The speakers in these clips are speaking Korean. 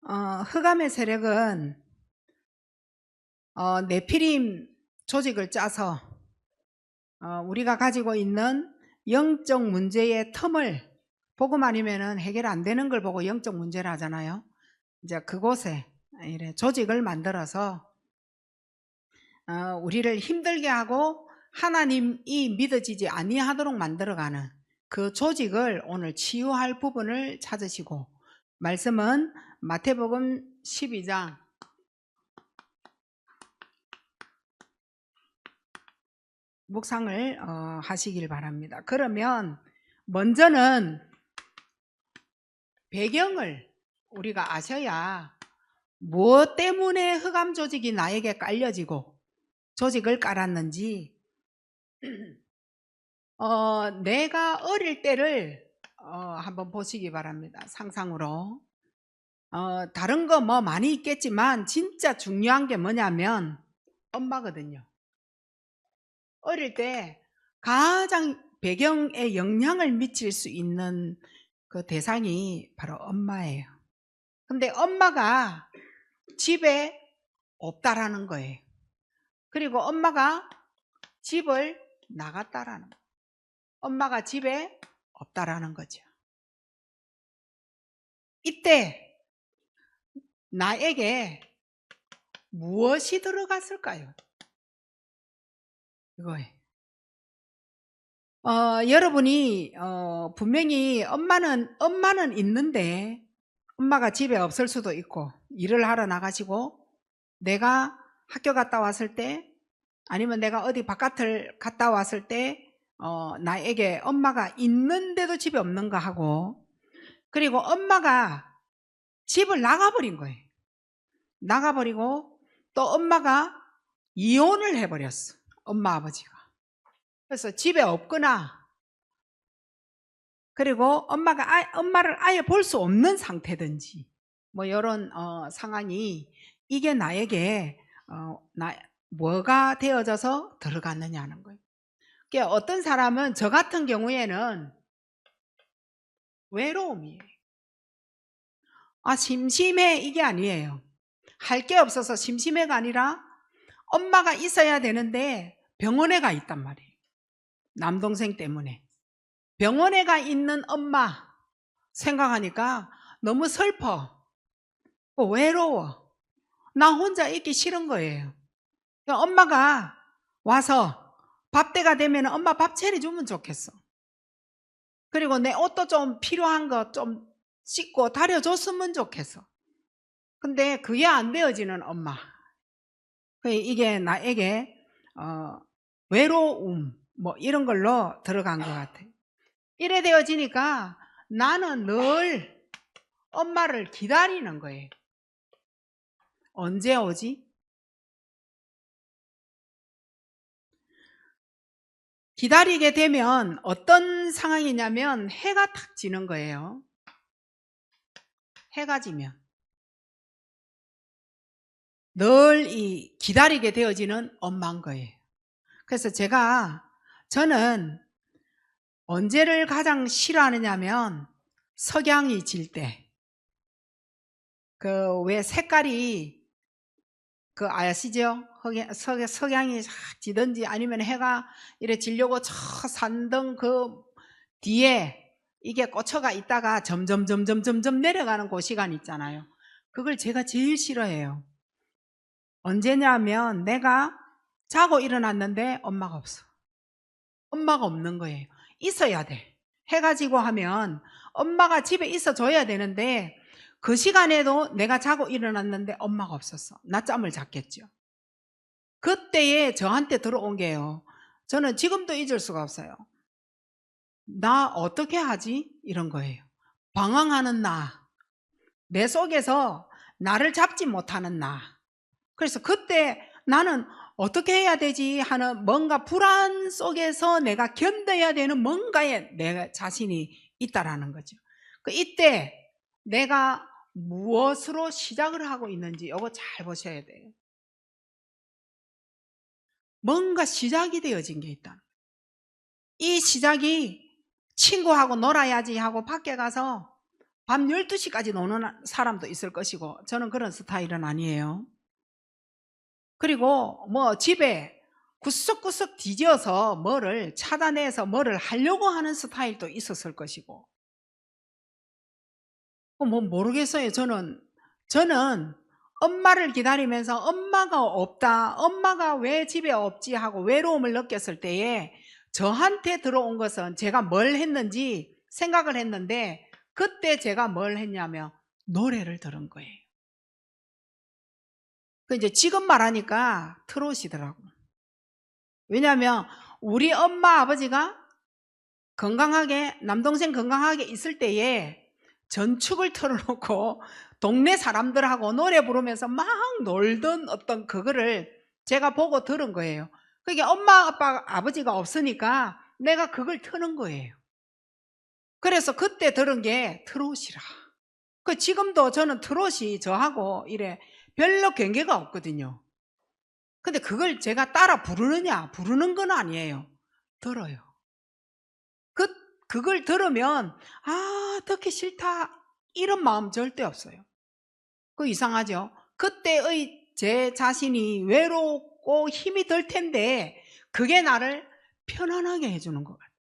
흑암의 세력은 네피림 조직을 짜서 우리가 가지고 있는 영적 문제의 틈을 보고만 아니면 해결 안 되는 걸 보고 영적 문제를 하잖아요. 이제 그곳에 이래 조직을 만들어서 우리를 힘들게 하고 하나님이 믿어지지 아니하도록 만들어가는 그 조직을 오늘 치유할 부분을 찾으시고, 말씀은 마태복음 12장 묵상을 하시길 바랍니다. 그러면 먼저는 배경을 우리가 아셔야 무엇 때문에 흑암 조직이 나에게 깔려지고 조직을 깔았는지, 내가 어릴 때를 한번 보시기 바랍니다. 상상으로. 다른 거 뭐 많이 있겠지만 진짜 중요한 게 뭐냐면 엄마거든요. 어릴 때 가장 배경에 영향을 미칠 수 있는 그 대상이 바로 엄마예요. 근데 엄마가 집에 없다라는 거예요. 그리고 엄마가 집을 나갔다라는 거예요. 엄마가 집에 없다라는 거죠. 이때 나에게 무엇이 들어갔을까요? 이거예요. 여러분이 분명히 엄마는 있는데 엄마가 집에 없을 수도 있고 일을 하러 나가시고, 내가 학교 갔다 왔을 때 아니면 내가 어디 바깥을 갔다 왔을 때 나에게 엄마가 있는데도 집에 없는가 하고, 그리고 엄마가 집을 나가버린 거예요. 나가버리고 또 엄마가 이혼을 해버렸어. 엄마 아버지가. 그래서 집에 없거나, 그리고 엄마를 아예 볼 수 없는 상태든지 뭐 이런 상황이, 이게 나에게 뭐가 되어져서 들어갔느냐는 거예요. 그러니까 어떤 사람은, 저 같은 경우에는 외로움이에요. 심심해, 이게 아니에요. 할 게 없어서 심심해가 아니라 엄마가 있어야 되는데 병원에 가 있단 말이에요. 남동생 때문에 병원에 가 있는 엄마 생각하니까 너무 슬퍼, 외로워, 나 혼자 있기 싫은 거예요. 엄마가 와서 밥때가 되면 엄마 밥 차려주면 좋겠어. 그리고 내 옷도 좀 필요한 거 좀 씻고 다려줬으면 좋겠어. 근데 그게 안 되어지는 엄마, 이게 나에게 외로움 뭐 이런 걸로 들어간 것 같아요. 이래 되어지니까 나는 늘 엄마를 기다리는 거예요. 언제 오지? 기다리게 되면 어떤 상황이냐면 해가 탁 지는 거예요. 해가 지면 늘 이 기다리게 되어지는 엄마인 거예요. 그래서 저는 언제를 가장 싫어하느냐면 석양이 질 때, 그 왜 색깔이 아시죠? 석양이 싹 지든지 아니면 해가 이래 지려고 저 산등 그 뒤에 이게 꽂혀가 있다가 점점 내려가는 그 시간 있잖아요. 그걸 제가 제일 싫어해요. 언제냐면 내가 자고 일어났는데 엄마가 없어. 엄마가 없는 거예요. 있어야 돼. 해가 지고 하면 엄마가 집에 있어 줘야 되는데, 그 시간에도 내가 자고 일어났는데 엄마가 없었어. 낮잠을 잤겠죠. 그때에 저한테 들어온 게요, 저는 지금도 잊을 수가 없어요. 나 어떻게 하지? 이런 거예요. 방황하는 내 속에서 나를 잡지 못하는 그래서 그때 나는 어떻게 해야 되지 하는 뭔가 불안 속에서 내가 견뎌야 되는 뭔가에 내 자신이 있다라는 거죠. 이때 내가 무엇으로 시작을 하고 있는지 이거 잘 보셔야 돼요. 뭔가 시작이 되어진 게 있다. 이 시작이 친구하고 놀아야지 하고 밖에 가서 밤 12시까지 노는 사람도 있을 것이고 저는 그런 스타일은 아니에요. 그리고 뭐 집에 구석구석 뒤져서 뭐를 찾아내서 뭐를 하려고 하는 스타일도 있었을 것이고 뭐 모르겠어요. 저는 엄마를 기다리면서 엄마가 없다, 엄마가 왜 집에 없지 하고 외로움을 느꼈을 때에 저한테 들어온 것은 제가 뭘 했는지 생각을 했는데 그때 제가 뭘 했냐면 노래를 들은 거예요. 그 이제 지금 말하니까 트롯이더라고. 왜냐하면 우리 엄마 아버지가 건강하게 남동생 건강하게 있을 때에 전축을 틀어놓고 동네 사람들하고 노래 부르면서 막 놀던 어떤 그거를 제가 보고 들은 거예요. 그게 엄마 아빠 아버지가 없으니까 내가 그걸 트는 거예요. 그래서 그때 들은 게 트롯이라. 그 지금도 저는 트롯이 저하고 이래 별로 관계가 없거든요. 근데 그걸 제가 따라 부르는 건 아니에요. 들어요. 그걸 들으면 듣기 싫다 이런 마음 절대 없어요. 그 이상하죠. 그때의 제 자신이 외롭고 힘이 들 텐데 그게 나를 편안하게 해주는 것 같아요.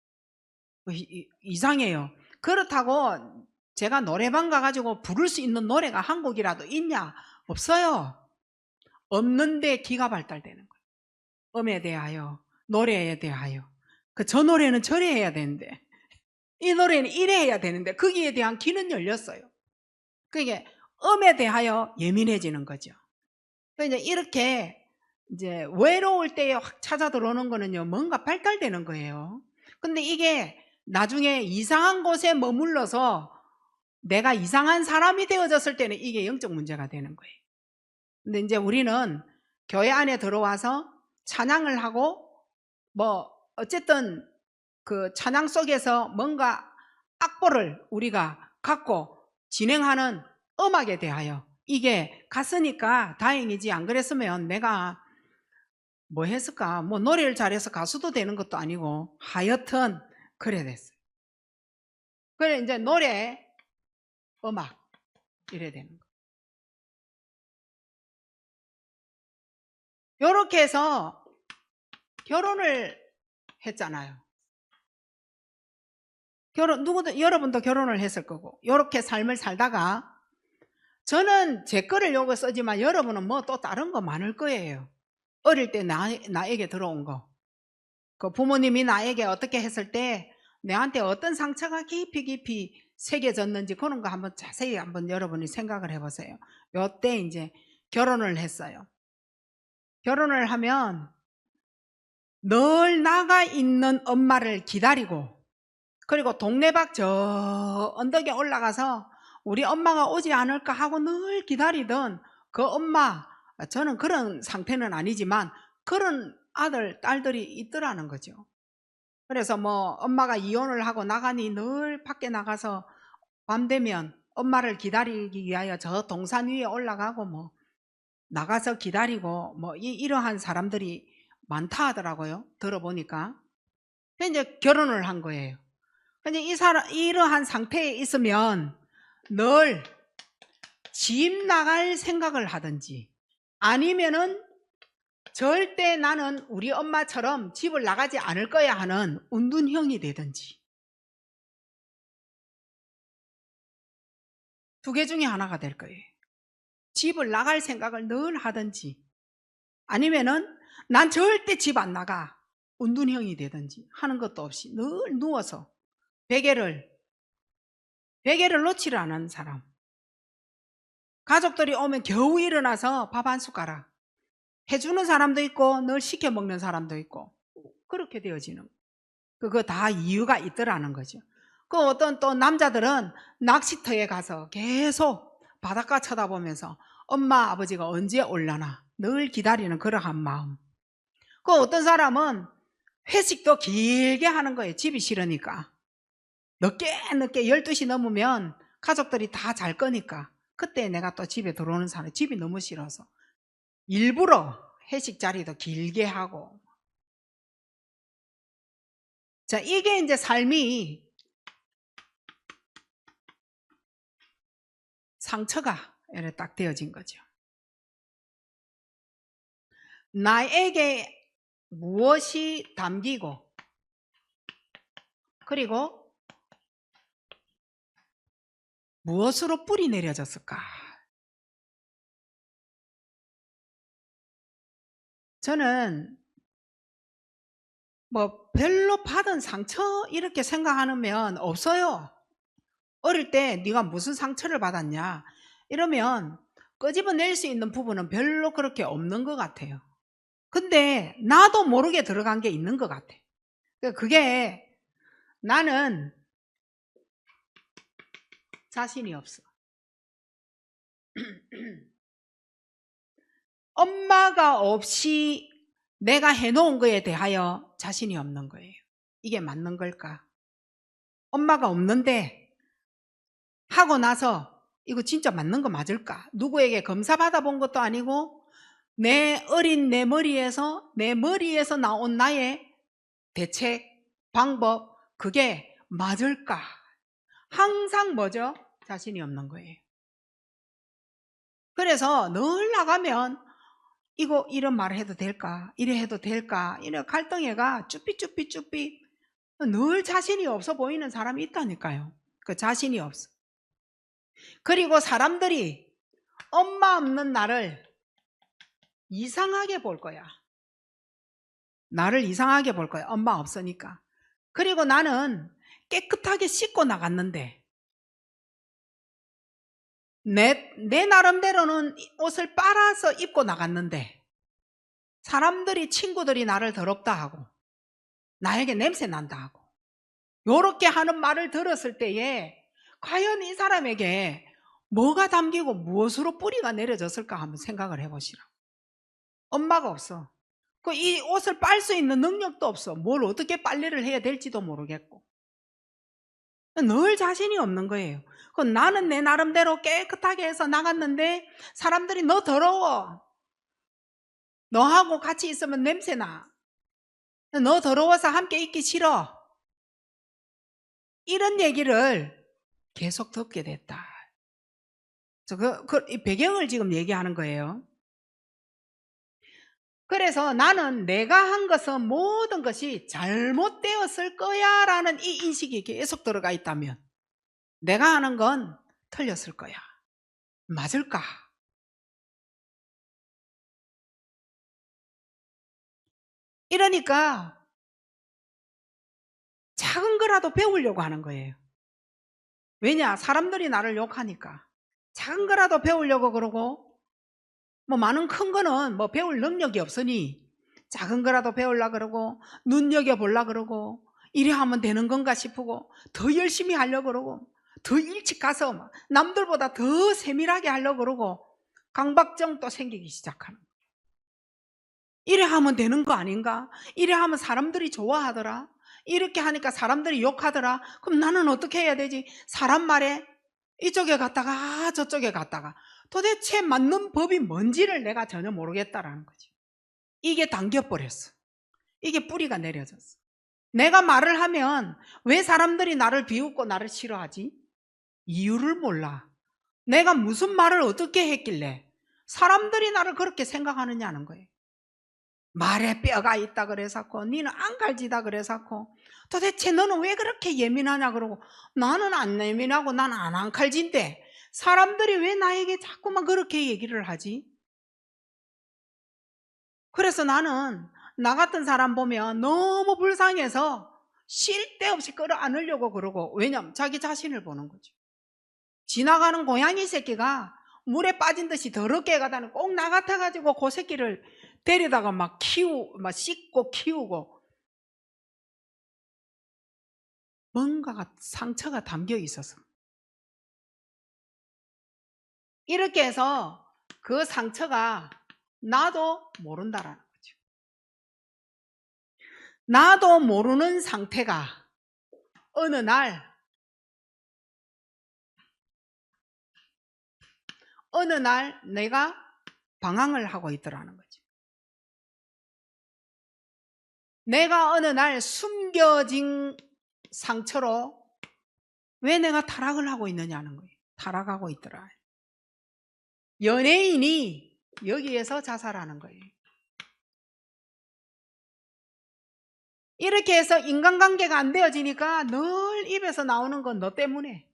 이상해요. 그렇다고 제가 노래방 가가지고 부를 수 있는 노래가 한 곡이라도 있냐? 없어요. 없는데 기가 발달되는 거예요. 음에 대하여, 노래에 대하여. 저 노래는 저래 해야 되는데 이 노래는 이래 해야 되는데 거기에 대한 귀는 열렸어요. 그게 음에 대하여 예민해지는 거죠. 그러니까 이렇게 이제 외로울 때에 확 찾아 들어오는 거는요, 뭔가 발달되는 거예요. 근데 이게 나중에 이상한 곳에 머물러서 내가 이상한 사람이 되어졌을 때는 이게 영적 문제가 되는 거예요. 근데 이제 우리는 교회 안에 들어와서 찬양을 하고 뭐 어쨌든 그 찬양 속에서 뭔가 악보를 우리가 갖고 진행하는 음악에 대하여 이게 갔으니까 다행이지, 안 그랬으면 내가 뭐 했을까? 뭐 노래를 잘해서 가수도 되는 것도 아니고 하여튼 그래 됐어요. 그래 이제 노래, 음악 이래 되는 거. 요렇게 해서 결혼을 했잖아요. 여러분도 결혼을 했을 거고 요렇게 삶을 살다가 저는 제 거를 요거 쓰지만 여러분은 뭐 또 다른 거 많을 거예요. 어릴 때 나에게 들어온 거, 그 부모님이 나에게 어떻게 했을 때 내한테 어떤 상처가 깊이 새겨졌는지 그런 거 한번 자세히 한번 여러분이 생각을 해보세요. 요때 이제 결혼을 했어요. 결혼을 하면 늘 나가 있는 엄마를 기다리고 그리고 동네 밖 저 언덕에 올라가서 우리 엄마가 오지 않을까 하고 늘 기다리던 그 엄마, 저는 그런 상태는 아니지만 그런 아들, 딸들이 있더라는 거죠. 그래서 뭐 엄마가 이혼을 하고 나가니 늘 밖에 나가서 밤 되면 엄마를 기다리기 위하여 저 동산 위에 올라가고 뭐 나가서 기다리고 뭐 이러한 사람들이 많다 하더라고요. 들어보니까. 이제 결혼을 한 거예요. 근데 이러한 상태에 있으면 늘 집 나갈 생각을 하든지 아니면은 절대 나는 우리 엄마처럼 집을 나가지 않을 거야 하는 운둔형이 되든지 두 개 중에 하나가 될 거예요. 집을 나갈 생각을 늘 하든지 아니면은 난 절대 집 안 나가 운둔형이 되든지 하는 것도 없이 늘 누워서 베개를 놓지를 않은 사람. 가족들이 오면 겨우 일어나서 밥 한 숟가락 해주는 사람도 있고 늘 시켜 먹는 사람도 있고 그렇게 되어지는, 그거 다 이유가 있더라는 거죠. 그 어떤 또 남자들은 낚시터에 가서 계속 바닷가 쳐다보면서 엄마 아버지가 언제 올라나 늘 기다리는 그러한 마음. 그 어떤 사람은 회식도 길게 하는 거예요. 집이 싫으니까. 늦게 12시 넘으면 가족들이 다 잘 거니까 그때 내가 또 집에 들어오는 사람, 집이 너무 싫어서 일부러 회식 자리도 길게 하고. 자, 이게 이제 삶이 상처가 이렇게 딱 되어진 거죠. 나에게 무엇이 담기고 그리고 무엇으로 뿌리 내려졌을까? 저는 뭐 별로 받은 상처 이렇게 생각하면 없어요. 어릴 때 네가 무슨 상처를 받았냐 이러면 끄집어낼 수 있는 부분은 별로 그렇게 없는 것 같아요. 근데 나도 모르게 들어간 게 있는 것 같아. 그게 나는 자신이 없어. 엄마가 없이 내가 해놓은 거에 대하여 자신이 없는 거예요. 이게 맞는 걸까? 엄마가 없는데 하고 나서 이거 진짜 맞는 거 맞을까? 누구에게 검사 받아본 것도 아니고 내 어린 내 머리에서 나온 나의 대책, 방법 그게 맞을까? 항상 뭐죠? 자신이 없는 거예요. 그래서 늘 나가면 이거 이런 말을 해도 될까? 이래 해도 될까? 이래 갈등해가 쭈삐 늘 자신이 없어 보이는 사람이 있다니까요. 그 자신이 없어. 그리고 사람들이 엄마 없는 나를 이상하게 볼 거야. 나를 이상하게 볼 거야. 엄마 없으니까. 그리고 나는 깨끗하게 씻고 나갔는데 내 나름대로는 옷을 빨아서 입고 나갔는데 사람들이 친구들이 나를 더럽다 하고 나에게 냄새 난다 하고 요렇게 하는 말을 들었을 때에 과연 이 사람에게 뭐가 담기고 무엇으로 뿌리가 내려졌을까 한번 생각을 해보시라. 엄마가 없어. 이 옷을 빨 수 있는 능력도 없어. 뭘 어떻게 빨래를 해야 될지도 모르겠고 늘 자신이 없는 거예요. 나는 내 나름대로 깨끗하게 해서 나갔는데 사람들이 너 더러워. 너하고 같이 있으면 냄새나. 너 더러워서 함께 있기 싫어. 이런 얘기를 계속 듣게 됐다. 이 배경을 지금 얘기하는 거예요. 그래서 나는 내가 한 것은 모든 것이 잘못되었을 거야 라는 이 인식이 계속 들어가 있다면 내가 하는 건 틀렸을 거야. 맞을까? 이러니까 작은 거라도 배우려고 하는 거예요. 왜냐? 사람들이 나를 욕하니까. 작은 거라도 배우려고 그러고 뭐 많은 큰 거는 뭐 배울 능력이 없으니 작은 거라도 배우려고 그러고 눈여겨보려고 그러고 이래 하면 되는 건가 싶고 더 열심히 하려고 그러고 더 일찍 가서 남들보다 더 세밀하게 하려고 그러고 강박증도 생기기 시작하는 거예요. 이래 하면 되는 거 아닌가? 이래 하면 사람들이 좋아하더라. 이렇게 하니까 사람들이 욕하더라. 그럼 나는 어떻게 해야 되지? 사람 말에 이쪽에 갔다가 저쪽에 갔다가 도대체 맞는 법이 뭔지를 내가 전혀 모르겠다라는 거지. 이게 당겨버렸어. 이게 뿌리가 내려졌어. 내가 말을 하면 왜 사람들이 나를 비웃고 나를 싫어하지? 이유를 몰라. 내가 무슨 말을 어떻게 했길래 사람들이 나를 그렇게 생각하느냐는 거예요. 말에 뼈가 있다 그래서고 니는 안 갈지다 그래서고 도대체 너는 왜 그렇게 예민하냐 그러고 나는 안 예민하고 나는 안 칼진데 사람들이 왜 나에게 자꾸만 그렇게 얘기를 하지? 그래서 나는 나 같은 사람 보면 너무 불쌍해서 쉴 데 없이 끌어안으려고 그러고 왜냐면 자기 자신을 보는 거죠. 지나가는 고양이 새끼가 물에 빠진 듯이 더럽게 가다는 꼭 나 같아가지고 그 새끼를 데려다가 막 씻고 키우고 뭔가가 상처가 담겨 있어서 이렇게 해서 그 상처가 나도 모른다라는 거죠. 나도 모르는 상태가 어느 날 내가 방황을 하고 있더라는 거죠. 내가 어느 날 숨겨진 상처로 왜 내가 타락을 하고 있느냐는 거예요. 타락하고 있더라. 연예인이 여기에서 자살하는 거예요. 이렇게 해서 인간관계가 안 되어지니까 늘 입에서 나오는 건 너 때문에.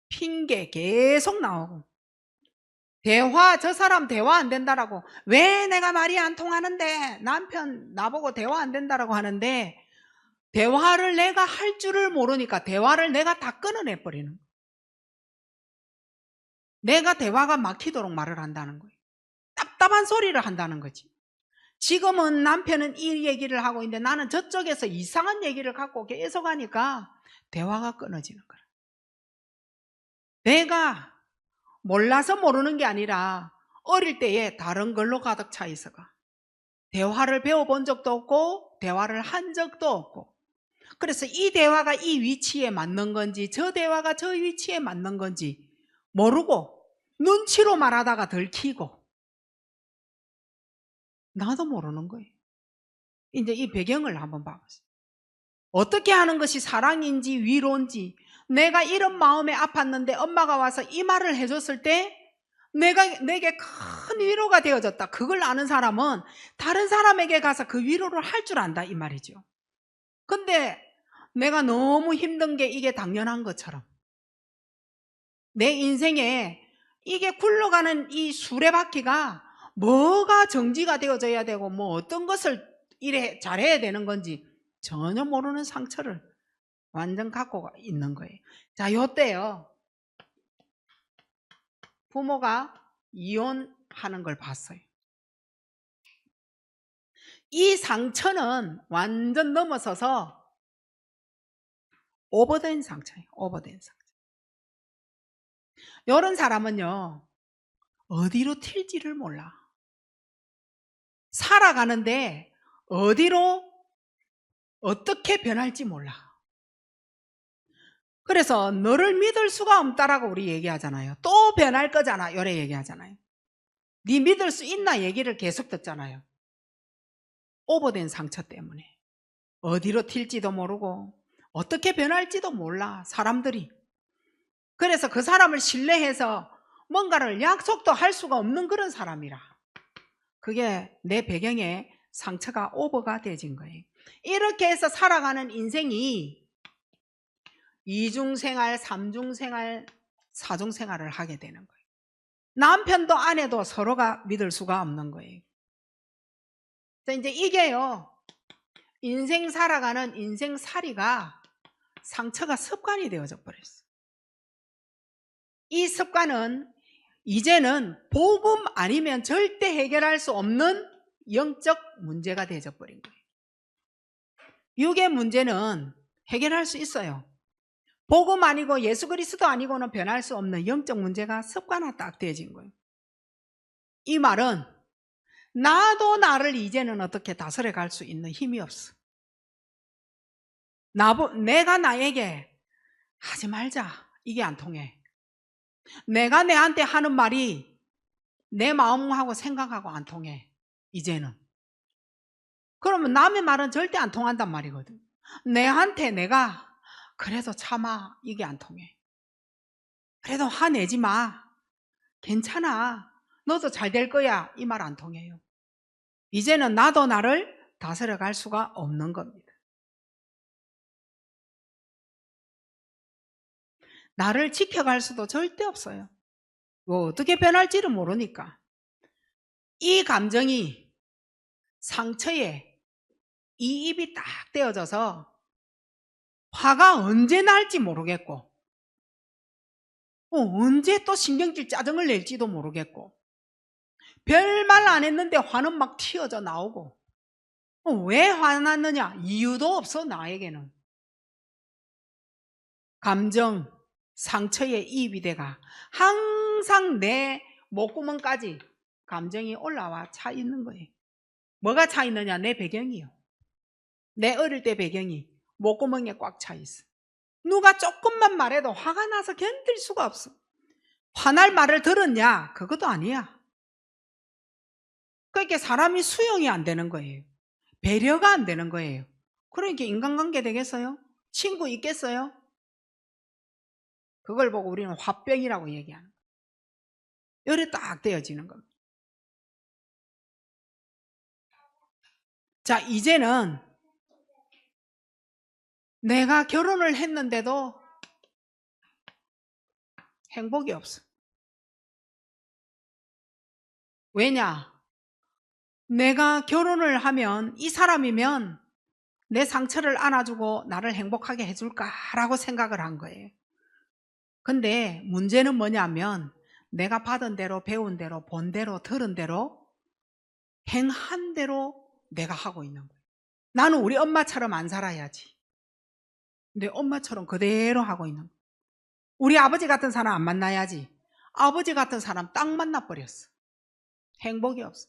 핑계 계속 나오고. 저 사람 대화 안 된다라고. 왜 내가 말이 안 통하는데 남편 나보고 대화 안 된다라고 하는데 대화를 내가 할 줄을 모르니까 대화를 내가 다 끊어내버리는 거예요. 내가 대화가 막히도록 말을 한다는 거예요. 답답한 소리를 한다는 거지. 지금은 남편은 이 얘기를 하고 있는데 나는 저쪽에서 이상한 얘기를 갖고 계속 하니까 대화가 끊어지는 거야. 내가 몰라서 모르는 게 아니라 어릴 때에 다른 걸로 가득 차 있어가. 대화를 배워본 적도 없고 대화를 한 적도 없고. 그래서 이 대화가 이 위치에 맞는 건지 저 대화가 저 위치에 맞는 건지 모르고 눈치로 말하다가 들키고 나도 모르는 거예요. 이제 이 배경을 한번 봐보세요. 어떻게 하는 것이 사랑인지 위로인지, 내가 이런 마음에 아팠는데 엄마가 와서 이 말을 해줬을 때 내게 큰 위로가 되어졌다. 그걸 아는 사람은 다른 사람에게 가서 그 위로를 할 줄 안다 이 말이죠. 근데 내가 너무 힘든 게 이게 당연한 것처럼 내 인생에 이게 굴러가는 이 수레바퀴가 뭐가 정지가 되어져야 되고 뭐 어떤 것을 이래 잘해야 되는 건지 전혀 모르는 상처를 완전 갖고 있는 거예요. 자, 요때요 부모가 이혼하는 걸 봤어요. 이 상처는 완전 넘어서서 오버된 상처예요. 오버된 상처. 이런 사람은요 어디로 튈지를 몰라. 살아가는데 어디로 어떻게 변할지 몰라. 그래서 너를 믿을 수가 없다라고 우리 얘기하잖아요. 또 변할 거잖아 요래 얘기하잖아요. 네 믿을 수 있나 얘기를 계속 듣잖아요. 오버된 상처 때문에 어디로 튈지도 모르고 어떻게 변할지도 몰라 사람들이. 그래서 그 사람을 신뢰해서 뭔가를 약속도 할 수가 없는 그런 사람이라. 그게 내 배경에 상처가 오버가 되진 거예요. 이렇게 해서 살아가는 인생이 이중생활, 삼중생활, 사중생활을 하게 되는 거예요. 남편도 아내도 서로가 믿을 수가 없는 거예요. 이제 이게요 인생 살아가는 인생살이가 상처가 습관이 되어져 버렸어요. 이 습관은 이제는 복음 아니면 절대 해결할 수 없는 영적 문제가 되어져 버린 거예요. 육의 문제는 해결할 수 있어요. 복음 아니고 예수 그리스도 아니고는 변할 수 없는 영적 문제가 습관화 딱 되어진 거예요. 이 말은 나도 나를 이제는 어떻게 다스려 갈 수 있는 힘이 없어. 내가 나에게 하지 말자 이게 안 통해. 내가 내한테 하는 말이 내 마음하고 생각하고 안 통해 이제는. 그러면 남의 말은 절대 안 통한단 말이거든. 내한테 내가 그래도 참아 이게 안 통해. 그래도 화내지 마 괜찮아 너도 잘 될 거야 이 말 안 통해요. 이제는 나도 나를 다스려 갈 수가 없는 겁니다. 나를 지켜갈 수도 절대 없어요. 뭐 어떻게 변할지를 모르니까. 이 감정이 상처에 이입이 딱 되어져서 화가 언제 날지 모르겠고 언제 또 신경질 짜증을 낼지도 모르겠고 별말 안 했는데 화는 막 튀어져 나오고 왜 화났느냐 이유도 없어. 나에게는 감정 상처에 이입이 돼가 항상 내 목구멍까지 감정이 올라와 차 있는 거예요. 뭐가 차 있느냐 내 배경이요. 내 어릴 때 배경이 목구멍에 꽉 차 있어. 누가 조금만 말해도 화가 나서 견딜 수가 없어. 화날 말을 들었냐 그것도 아니야. 그러니까 사람이 수용이 안 되는 거예요. 배려가 안 되는 거예요. 그러니까 인간관계 되겠어요? 친구 있겠어요? 그걸 보고 우리는 화병이라고 얘기하는 거예요. 열이 딱 되어지는 겁니다. 자, 이제는 내가 결혼을 했는데도 행복이 없어. 왜냐? 내가 결혼을 하면 이 사람이면 내 상처를 안아주고 나를 행복하게 해줄까라고 생각을 한 거예요. 근데 문제는 뭐냐면 내가 받은 대로, 배운 대로, 본 대로, 들은 대로, 행한 대로 내가 하고 있는 거예요. 나는 우리 엄마처럼 안 살아야지. 내 엄마처럼 그대로 하고 있는 거예요. 우리 아버지 같은 사람 안 만나야지. 아버지 같은 사람 딱 만나버렸어. 행복이 없어.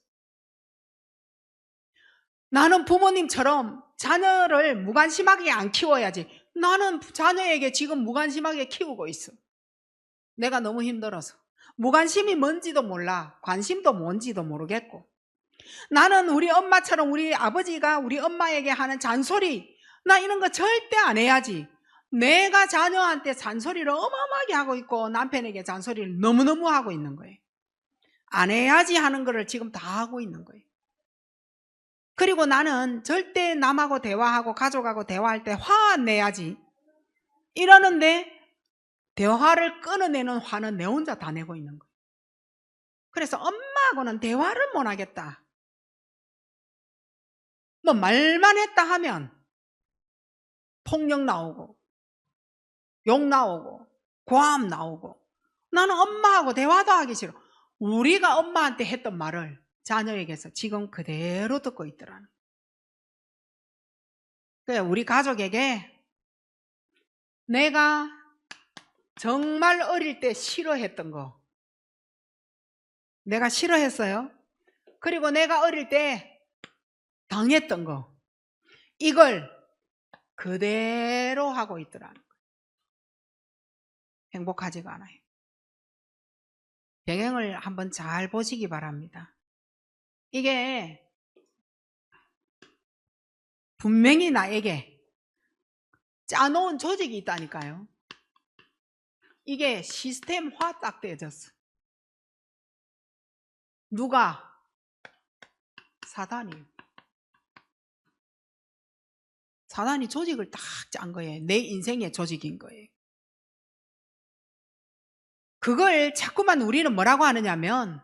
나는 부모님처럼 자녀를 무관심하게 안 키워야지. 나는 자녀에게 지금 무관심하게 키우고 있어. 내가 너무 힘들어서. 무관심이 뭔지도 몰라. 관심도 뭔지도 모르겠고. 나는 우리 엄마처럼 우리 아버지가 우리 엄마에게 하는 잔소리, 나 이런 거 절대 안 해야지. 내가 자녀한테 잔소리를 어마어마하게 하고 있고 남편에게 잔소리를 너무너무 하고 있는 거예요. 안 해야지 하는 거를 지금 다 하고 있는 거예요. 그리고 나는 절대 남하고 대화하고 가족하고 대화할 때 화 안 내야지 이러는데 대화를 끊어내는 화는 내 혼자 다 내고 있는 거예요. 그래서 엄마하고는 대화를 못 하겠다. 뭐 말만 했다 하면 폭력 나오고 욕 나오고 고함 나오고, 나는 엄마하고 대화도 하기 싫어. 우리가 엄마한테 했던 말을 자녀에게서 지금 그대로 듣고 있더라는. 그래, 우리 가족에게 내가 정말 어릴 때 싫어했던 거, 내가 싫어했어요. 그리고 내가 어릴 때 당했던 거, 이걸 그대로 하고 있더라는 거예요. 행복하지가 않아요. 배경을 한번 잘 보시기 바랍니다. 이게 분명히 나에게 짜놓은 조직이 있다니까요. 이게 시스템화 딱 되어졌어. 누가? 사단이. 사단이 조직을 딱 짠 거예요. 내 인생의 조직인 거예요. 그걸 자꾸만 우리는 뭐라고 하느냐면,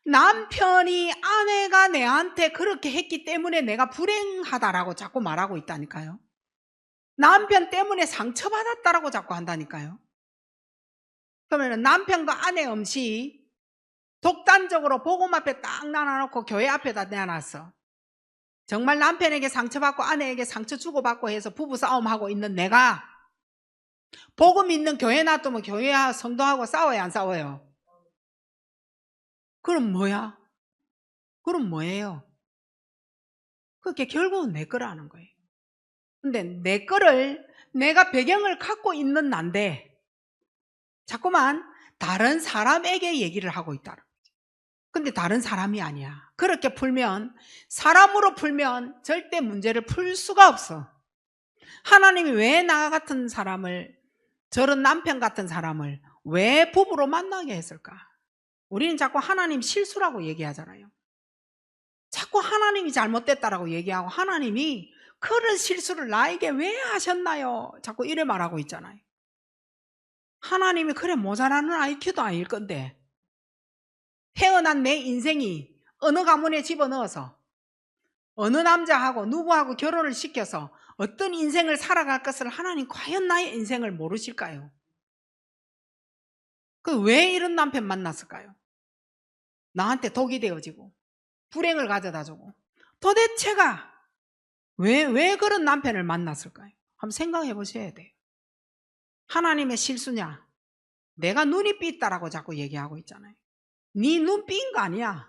남편이 아내가 내한테 그렇게 했기 때문에 내가 불행하다라고 자꾸 말하고 있다니까요. 남편 때문에 상처받았다라고 자꾸 한다니까요. 그러면 남편과 아내 음식 독단적으로 복음 앞에 딱 나눠놓고 교회 앞에다 내놨어. 정말 남편에게 상처받고 아내에게 상처 주고받고 해서 부부싸움하고 있는 내가 복음 있는 교회 놔두면 교회와 성도하고 싸워요, 안 싸워요? 그럼 뭐야? 그럼 뭐예요? 그게 결국은 내 거라는 거예요. 근데 내 거를, 내가 배경을 갖고 있는 난데 자꾸만 다른 사람에게 얘기를 하고 있다는 거죠. 근데 다른 사람이 아니야. 그렇게 풀면, 사람으로 풀면 절대 문제를 풀 수가 없어. 하나님이 왜 나 같은 사람을, 저런 남편 같은 사람을 왜 부부로 만나게 했을까? 우리는 자꾸 하나님 실수라고 얘기하잖아요. 자꾸 하나님이 잘못됐다라고 얘기하고, 하나님이 그런 실수를 나에게 왜 하셨나요? 자꾸 이래 말하고 있잖아요. 하나님이 그래 모자라는 IQ도 아닐 건데, 태어난 내 인생이 어느 가문에 집어넣어서 어느 남자하고 누구하고 결혼을 시켜서 어떤 인생을 살아갈 것을 하나님 과연 나의 인생을 모르실까요? 그 왜 이런 남편 만났을까요? 나한테 독이 되어지고 불행을 가져다주고, 도대체가 왜 그런 남편을 만났을까요? 한번 생각해 보셔야 돼요. 하나님의 실수냐? 내가 눈이 삐있다라고 자꾸 얘기하고 있잖아요. 네 눈 삐인 거 아니야.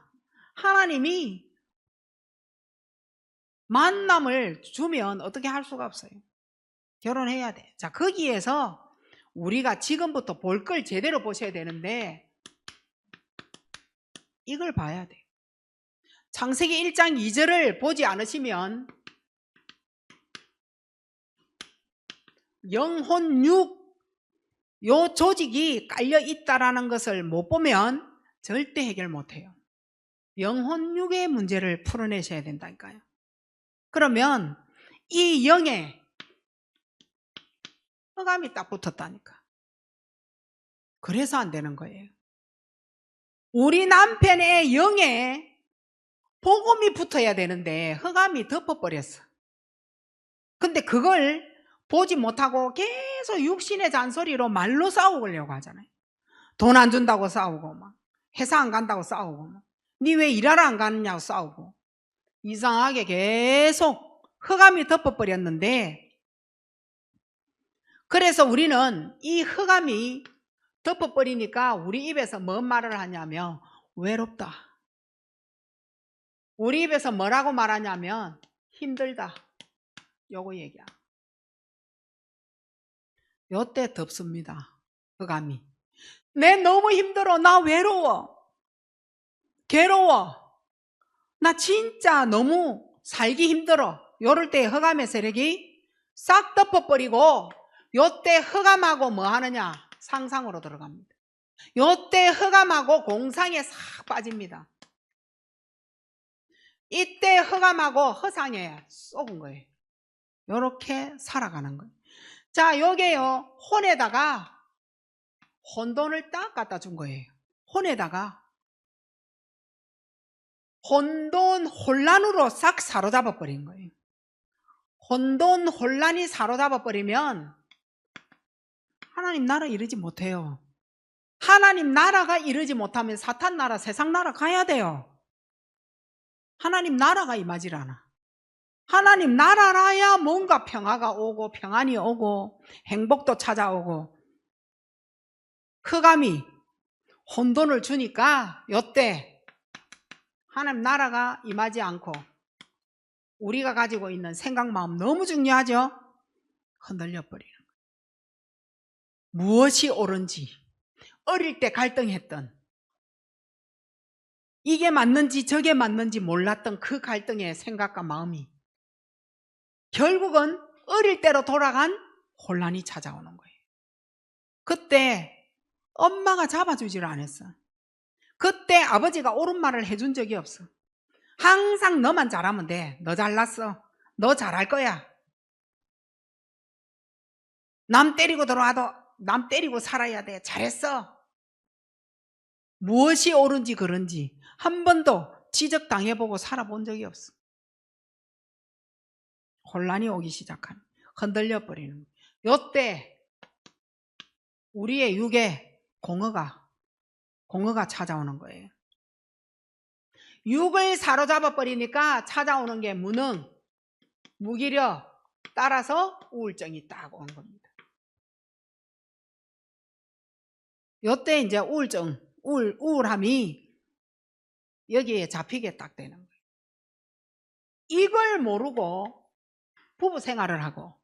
하나님이 만남을 주면 어떻게 할 수가 없어요. 결혼해야 돼. 자, 거기에서 우리가 지금부터 볼 걸 제대로 보셔야 되는데, 이걸 봐야 돼요. 창세기 1장 2절을 보지 않으시면 영혼 육 요 조직이 깔려 있다라는 것을 못 보면 절대 해결 못해요. 영혼육의 문제를 풀어내셔야 된다니까요. 그러면 이 영에 흑암이 딱 붙었다니까. 그래서 안 되는 거예요. 우리 남편의 영에 복음이 붙어야 되는데 흑암이 덮어버렸어. 근데 그걸 보지 못하고 계속 육신의 잔소리로 말로 싸우려고 하잖아요. 돈 안 준다고 싸우고 막 회사 안 간다고 싸우고 막 니 왜 일하러 안 가느냐고 싸우고 이상하게 계속 흑암이 덮어버렸는데, 그래서 우리는 이 흑암이 덮어버리니까 우리 입에서 뭔 말을 하냐면 외롭다. 우리 입에서 뭐라고 말하냐면 힘들다. 요거 얘기야. 요때 덮습니다. 흑암이. 내 너무 힘들어. 나 외로워. 괴로워. 나 진짜 너무 살기 힘들어. 요럴 때 흑암의 세력이 싹 덮어버리고 요때 흑암하고 뭐 하느냐? 상상으로 들어갑니다. 요때 흑암하고 공상에 싹 빠집니다. 이때 흑암하고 허상에 쏘은 거예요. 요렇게 살아가는 거예요. 자, 요게요, 혼에다가 혼돈을 딱 갖다 준 거예요. 혼에다가 혼돈 혼란으로 싹 사로잡아 버린 거예요. 혼돈 혼란이 사로잡아 버리면 하나님 나라 이루지 못해요. 하나님 나라가 이루지 못하면 사탄 나라, 세상 나라 가야 돼요. 하나님 나라가 임하질 않아. 하나님 나라라야 뭔가 평화가 오고 평안이 오고 행복도 찾아오고. 흑암이 혼돈을 주니까 요때 하나님 나라가 임하지 않고 우리가 가지고 있는 생각, 마음 너무 중요하죠? 흔들려 버리는 거예요. 무엇이 옳은지, 어릴 때 갈등했던, 이게 맞는지 저게 맞는지 몰랐던 그 갈등의 생각과 마음이 결국은 어릴 때로 돌아간 혼란이 찾아오는 거예요. 그때 엄마가 잡아주질 않았어. 그때 아버지가 옳은 말을 해준 적이 없어. 항상 너만 잘하면 돼. 너 잘났어. 너 잘할 거야. 남 때리고 들어와도 남 때리고 살아야 돼. 잘했어. 무엇이 옳은지 그른지 한 번도 지적당해보고 살아본 적이 없어. 혼란이 오기 시작하는, 흔들려 버리는 거예요. 요때 우리의 육에 공허가 찾아오는 거예요. 육을 사로잡아 버리니까 찾아오는 게 무능, 무기력, 따라서 우울증이 딱 오는 겁니다. 요때 이제 우울함이 여기에 잡히게 딱 되는 거예요. 이걸 모르고 부부 생활을 하고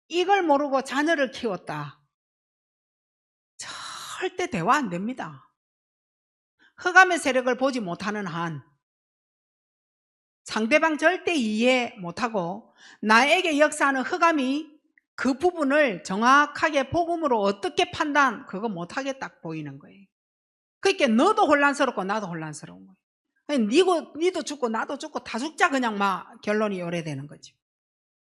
이걸 모르고 자녀를 키웠다. 절대 대화 안 됩니다. 흑암의 세력을 보지 못하는 한 상대방 절대 이해 못하고 나에게 역사하는 흑암이 그 부분을 정확하게 복음으로 어떻게 그거 못하게 딱 보이는 거예요. 그러니까 너도 혼란스럽고 나도 혼란스러운 거예요. 니도 죽고 나도 죽고 다 죽자, 그냥 막 결론이 요래되는 거죠.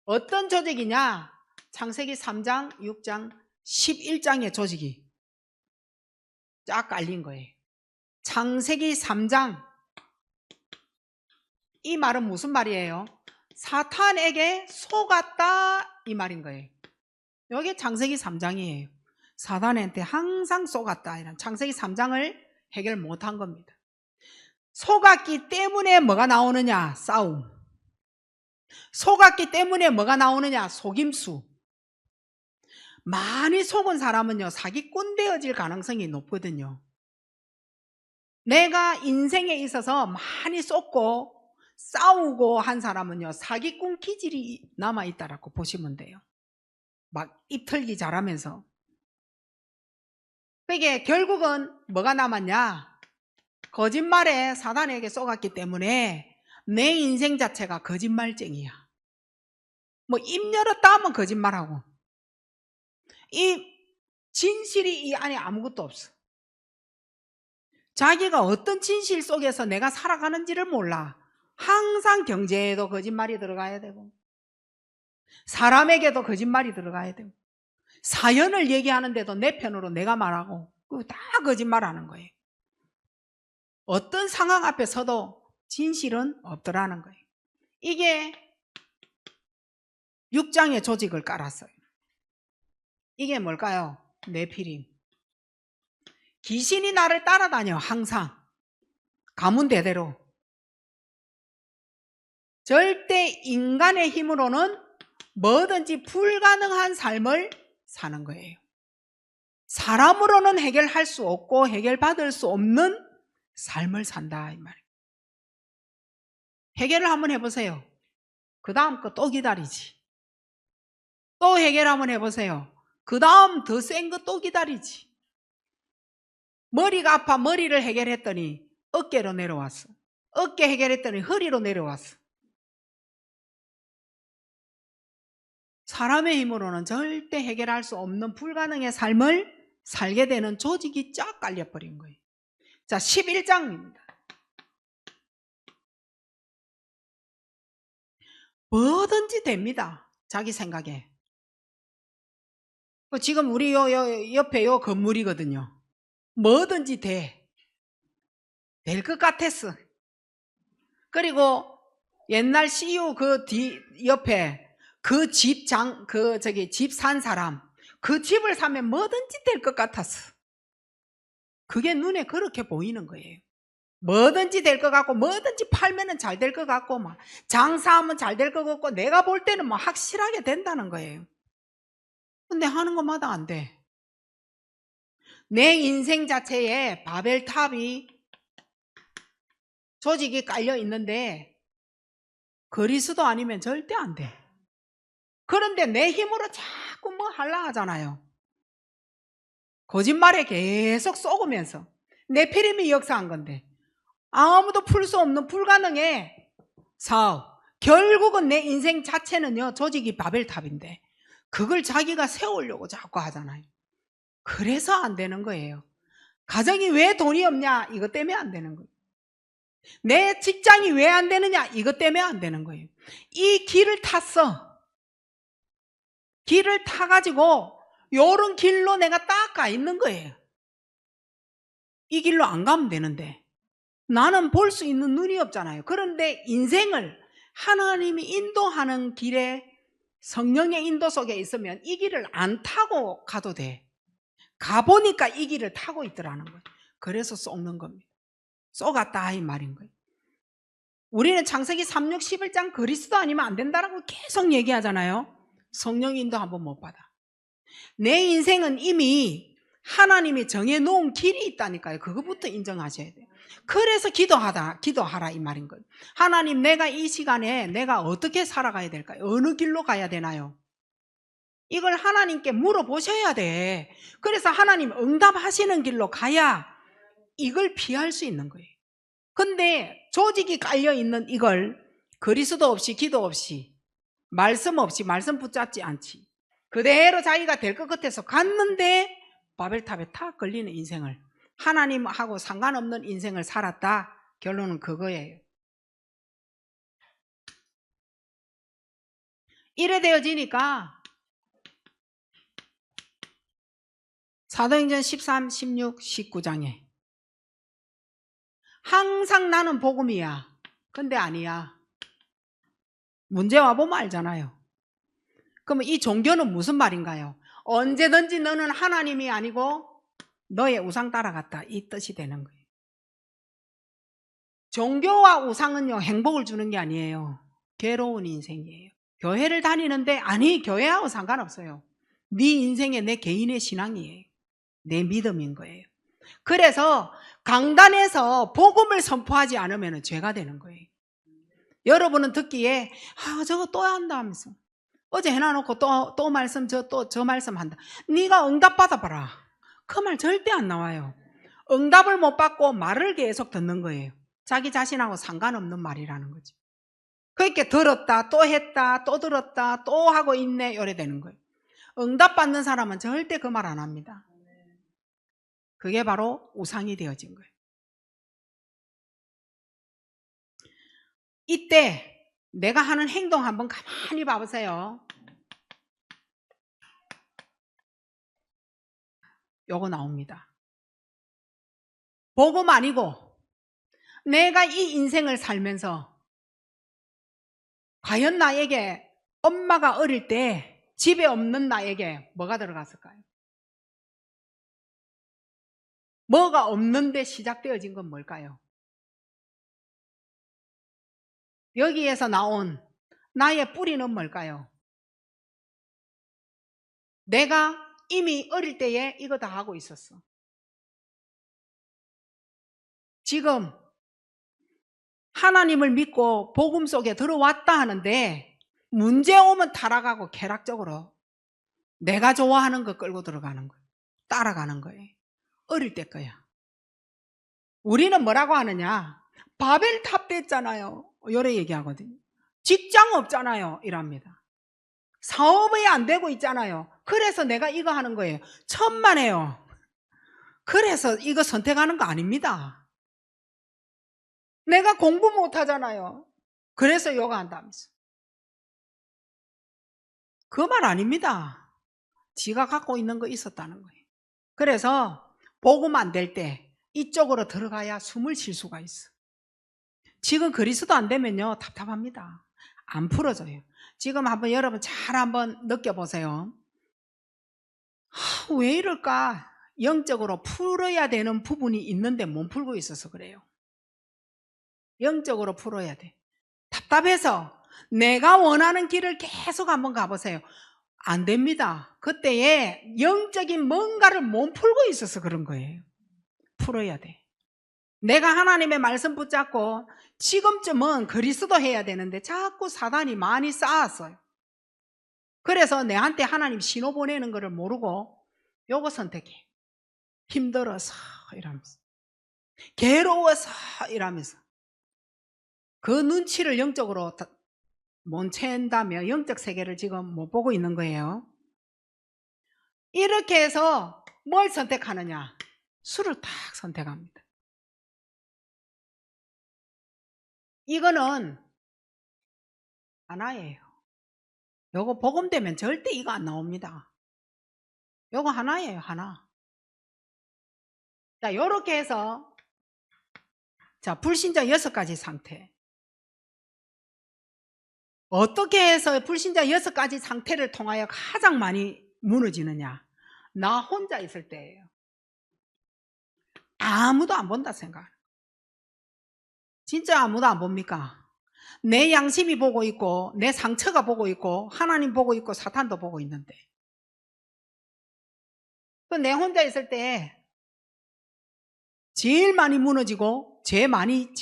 어떤 조직이냐? 창세기 3장, 6장, 11장의 조직이 쫙 깔린 거예요. 창세기 3장, 이 말은 무슨 말이에요? 사탄에게 속았다, 이 말인 거예요. 여기 창세기 3장이에요. 사탄한테 항상 속았다, 이런 창세기 3장을 해결 못한 겁니다. 속았기 때문에 뭐가 나오느냐? 싸움. 속았기 때문에 뭐가 나오느냐? 속임수. 많이 속은 사람은요, 사기꾼 되어질 가능성이 높거든요. 내가 인생에 있어서 많이 쏟고 싸우고 한 사람은요, 사기꾼 기질이 남아있다라고 보시면 돼요. 막 입털기 잘하면서. 그게 결국은 뭐가 남았냐? 거짓말에 사단에게 쏘갔기 때문에 내 인생 자체가 거짓말쟁이야. 뭐 입 열었다 하면 거짓말하고, 이 진실이 이 안에 아무것도 없어. 자기가 어떤 진실 속에서 내가 살아가는지를 몰라. 항상 경제에도 거짓말이 들어가야 되고, 사람에게도 거짓말이 들어가야 되고, 사연을 얘기하는데도 내 편으로 내가 말하고, 그거 다 거짓말하는 거예요. 어떤 상황 앞에 서도 진실은 없더라는 거예요. 이게 6장의 조직을 깔았어요. 이게 뭘까요? 네피림. 귀신이 나를 따라다녀. 항상 가문대대로. 절대 인간의 힘으로는 뭐든지 불가능한 삶을 사는 거예요. 사람으로는 해결할 수 없고 해결받을 수 없는 삶을 산다 이 말이에요. 해결을 한번 해보세요. 그 다음 거 또 기다리지. 또 해결 한번 해보세요. 그 다음 더 센 거 또 기다리지. 머리가 아파 머리를 해결했더니 어깨로 내려왔어. 어깨 해결했더니 허리로 내려왔어. 사람의 힘으로는 절대 해결할 수 없는 불가능의 삶을 살게 되는 조직이 쫙 깔려버린 거예요. 자, 11장입니다. 뭐든지 됩니다. 자기 생각에. 지금 우리 옆에 요 건물이거든요. 뭐든지 돼. 될 것 같았어. 그리고 옛날 CU 그 옆에 그 집 산 사람, 그 집을 사면 뭐든지 될 것 같았어. 그게 눈에 그렇게 보이는 거예요. 뭐든지 될 것 같고, 뭐든지 팔면은 잘 될 것 같고, 막 장사하면 잘 될 것 같고, 내가 볼 때는 뭐 확실하게 된다는 거예요. 근데 하는 것마다 안 돼. 내 인생 자체에 바벨탑이 조직이 깔려 있는데 그리스도 아니면 절대 안 돼. 그런데 내 힘으로 자꾸 뭐 하려 하잖아요. 거짓말에 계속 쏘으면서 네피림이 역사한 건데 아무도 풀 수 없는 불가능의 사업. 결국은 내 인생 자체는요, 조직이 바벨탑인데 그걸 자기가 세우려고 자꾸 하잖아요. 그래서 안 되는 거예요. 가정이 왜 돈이 없냐? 이것 때문에 안 되는 거예요. 내 직장이 왜 안 되느냐? 이것 때문에 안 되는 거예요. 이 길을 탔어. 길을 타가지고 요런 길로 내가 딱 가 있는 거예요. 이 길로 안 가면 되는데 나는 볼 수 있는 눈이 없잖아요. 그런데 인생을 하나님이 인도하는 길에 성령의 인도 속에 있으면 이 길을 안 타고 가도 돼. 가보니까 이 길을 타고 있더라는 거예요. 그래서 쏘는 겁니다. 쏘갔다 이 말인 거예요. 우리는 창세기 3, 6, 11장 그리스도 아니면 안 된다라고 계속 얘기하잖아요. 성령 인도 한번 못 받아. 내 인생은 이미 하나님이 정해놓은 길이 있다니까요. 그거부터 인정하셔야 돼요. 그래서 기도하라 이 말인 거예요. 하나님, 내가 이 시간에 내가 어떻게 살아가야 될까요? 어느 길로 가야 되나요? 이걸 하나님께 물어보셔야 돼. 그래서 하나님 응답하시는 길로 가야 이걸 피할 수 있는 거예요. 근데 조직이 깔려있는 이걸 그리스도 없이 기도 없이 말씀 없이 말씀 붙잡지 않지. 그대로 자기가 될 것 같아서 갔는데 바벨탑에 탁 걸리는 인생을, 하나님하고 상관없는 인생을 살았다. 결론은 그거예요. 이래 되어지니까 사도행전 13, 16, 19장에 항상 나는 복음이야. 근데 아니야. 문제 와보면 알잖아요. 그러면 이 종교는 무슨 말인가요? 언제든지 너는 하나님이 아니고 너의 우상 따라갔다, 이 뜻이 되는 거예요. 종교와 우상은요, 행복을 주는 게 아니에요. 괴로운 인생이에요. 교회를 다니는데 아니, 교회하고 상관없어요. 네 인생의 내 개인의 신앙이에요. 내 믿음인 거예요. 그래서 강단에서 복음을 선포하지 않으면 죄가 되는 거예요. 여러분은 듣기에 저거 또 한다 하면서 어제 해놔놓고 또 말씀 저 말씀 한다. 네가 응답 받아봐라. 그 말 절대 안 나와요. 응답을 못 받고 말을 계속 듣는 거예요. 자기 자신하고 상관없는 말이라는 거죠. 그렇게 들었다 또 했다 또 들었다 또 하고 있네 이래 되는 거예요. 응답 받는 사람은 절대 그 말 안 합니다. 그게 바로 우상이 되어진 거예요. 이때 내가 하는 행동 한번 가만히 봐보세요. 요거 나옵니다. 복음 아니고 내가 이 인생을 살면서 과연 나에게 엄마가 어릴 때 집에 없는 나에게 뭐가 들어갔을까요? 뭐가 없는데 시작되어진 건 뭘까요? 여기에서 나온 나의 뿌리는 뭘까요? 내가 이미 어릴 때에 이거 다 하고 있었어. 지금 하나님을 믿고 복음 속에 들어왔다 하는데 문제 오면 타락하고 쾌락적으로 내가 좋아하는 거 끌고 들어가는 거예요. 따라가는 거예요. 어릴 때 거야. 우리는 뭐라고 하느냐? 바벨탑 됐잖아요. 요래 얘기하거든요. 직장 없잖아요. 이랍니다. 사업이 안 되고 있잖아요. 그래서 내가 이거 하는 거예요. 천만에요. 그래서 이거 선택하는 거 아닙니다. 내가 공부 못 하잖아요. 그래서 요가 한다면서. 그 말 아닙니다. 지가 갖고 있는 거 있었다는 거예요. 그래서 복음 안 될 때 이쪽으로 들어가야 숨을 쉴 수가 있어. 지금 그리스도 안 되면요 답답합니다. 안 풀어져요. 지금 한번 여러분 잘 한번 느껴보세요. 왜 이럴까? 영적으로 풀어야 되는 부분이 있는데 못 풀고 있어서 그래요. 영적으로 풀어야 돼. 답답해서 내가 원하는 길을 계속 한번 가보세요. 안 됩니다. 그때에 영적인 뭔가를 못 풀고 있어서 그런 거예요. 풀어야 돼. 내가 하나님의 말씀 붙잡고 지금쯤은 그리스도 해야 되는데 자꾸 사단이 많이 쌓았어요. 그래서 내한테 하나님 신호 보내는 거를 모르고 요거 선택해. 힘들어서 이러면서, 괴로워서 이러면서 그 눈치를 영적으로 못 챈다며 영적 세계를 지금 못 보고 있는 거예요. 이렇게 해서 뭘 선택하느냐? 술을 딱 선택합니다. 이거는 하나예요. 요거 복음되면 절대 이거 안 나옵니다. 요거 하나예요. 하나. 자, 요렇게 해서 자, 불신자 6가지 상태. 어떻게 해서 불신자 6가지 상태를 통하여 가장 많이 무너지느냐? 나 혼자 있을 때예요. 아무도 안 본다 생각. 진짜 아무도 안 봅니까? 내 양심이 보고 있고 내 상처가 보고 있고 하나님 보고 있고 사탄도 보고 있는데 내 혼자 있을 때 제일 많이 무너지고 제일 많이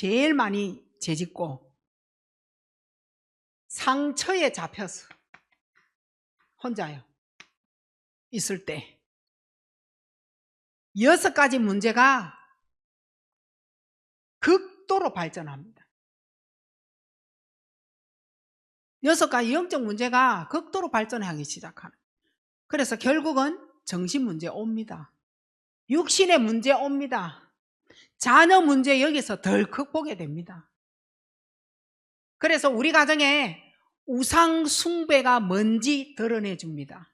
죄짓고 상처에 잡혀서 혼자요 있을 때 6가지 문제가 극도로 발전합니다. 6가지 영적 문제가 극도로 발전하기 시작하는. 그래서 결국은 정신 문제 옵니다. 육신의 문제 옵니다. 자녀 문제 여기서 덜 극복이 됩니다. 그래서 우리 가정에 우상 숭배가 뭔지 드러내 줍니다.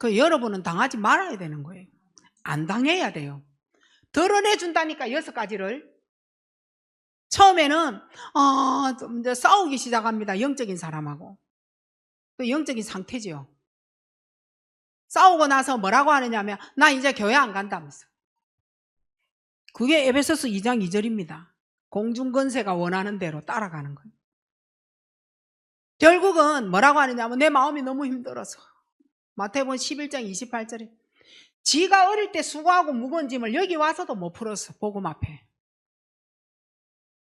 여러분은 당하지 말아야 되는 거예요. 안 당해야 돼요. 드러내 준다니까 6가지를. 처음에는 좀 이제 싸우기 시작합니다. 영적인 사람하고. 그 영적인 상태지요. 싸우고 나서 뭐라고 하느냐면 나 이제 교회 안 간다면서. 그게 에베소서 2장 2절입니다. 공중권세가 원하는 대로 따라가는 거예요. 결국은 뭐라고 하느냐면 내 마음이 너무 힘들어서. 마태복음 11장 28절에 지가 어릴 때 수고하고 무거운 짐을 여기 와서도 못 풀었어. 복음 앞에.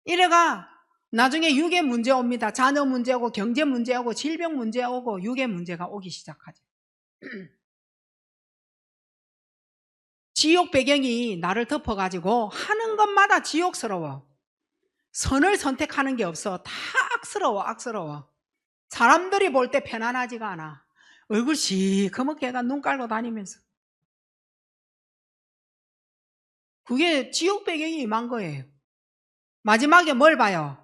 이래가 나중에 육의 문제 옵니다. 자녀 문제 오고 경제 문제 오고 질병 문제 오고 육의 문제가 오기 시작하죠. 지옥 배경이 나를 덮어가지고 하는 것마다 지옥스러워. 선을 선택하는 게 없어. 다 악스러워. 사람들이 볼 때 편안하지가 않아. 얼굴 시커멓게 해가 눈 깔고 다니면서. 그게 지옥 배경이 임한 거예요. 마지막에 뭘 봐요?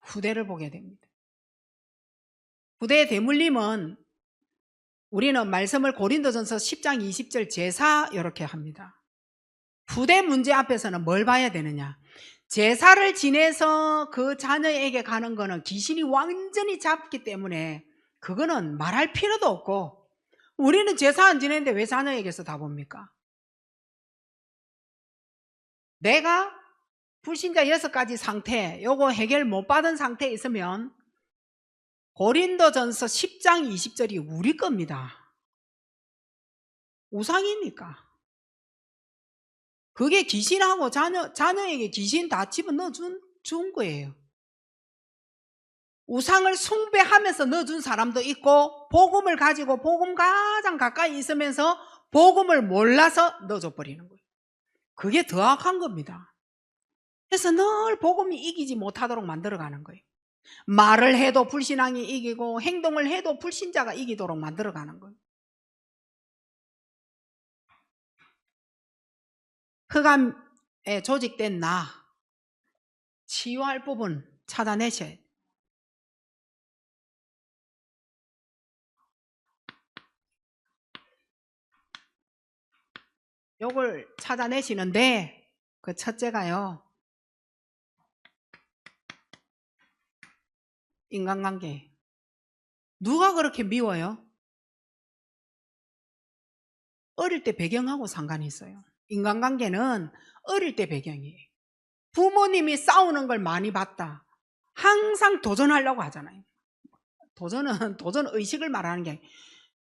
후대를 보게 됩니다. 후대의 대물림은 우리는 말씀을 고린도전서 10장 20절 제사 이렇게 합니다. 후대 문제 앞에서는 뭘 봐야 되느냐? 제사를 지내서 그 자녀에게 가는 거는 귀신이 완전히 잡기 때문에 그거는 말할 필요도 없고, 우리는 제사 안 지내는데 왜 자녀에게서 다 봅니까? 내가 불신자 6가지 상태, 요거 해결 못 받은 상태에 있으면 고린도전서 10장 20절이 우리 겁니다. 우상이니까. 그게 귀신하고 자녀에게 귀신 다 집어넣어 준 거예요. 우상을 숭배하면서 넣어준 사람도 있고, 복음을 가지고 복음 가장 가까이 있으면서 복음을 몰라서 넣어줘 버리는 거예요. 그게 더 악한 겁니다. 그래서 늘 복음이 이기지 못하도록 만들어가는 거예요. 말을 해도 불신앙이 이기고 행동을 해도 불신자가 이기도록 만들어가는 거예요. 흑암에 조직된 나 치유할 부분 찾아내셔야 돼요. 요걸 찾아내시는데 그 첫째가요, 인간관계. 누가 그렇게 미워요? 어릴 때 배경하고 상관이 있어요. 인간관계는 어릴 때 배경이에요. 부모님이 싸우는 걸 많이 봤다. 항상 도전하려고 하잖아요. 도전 의식을 말하는 게 아니에요.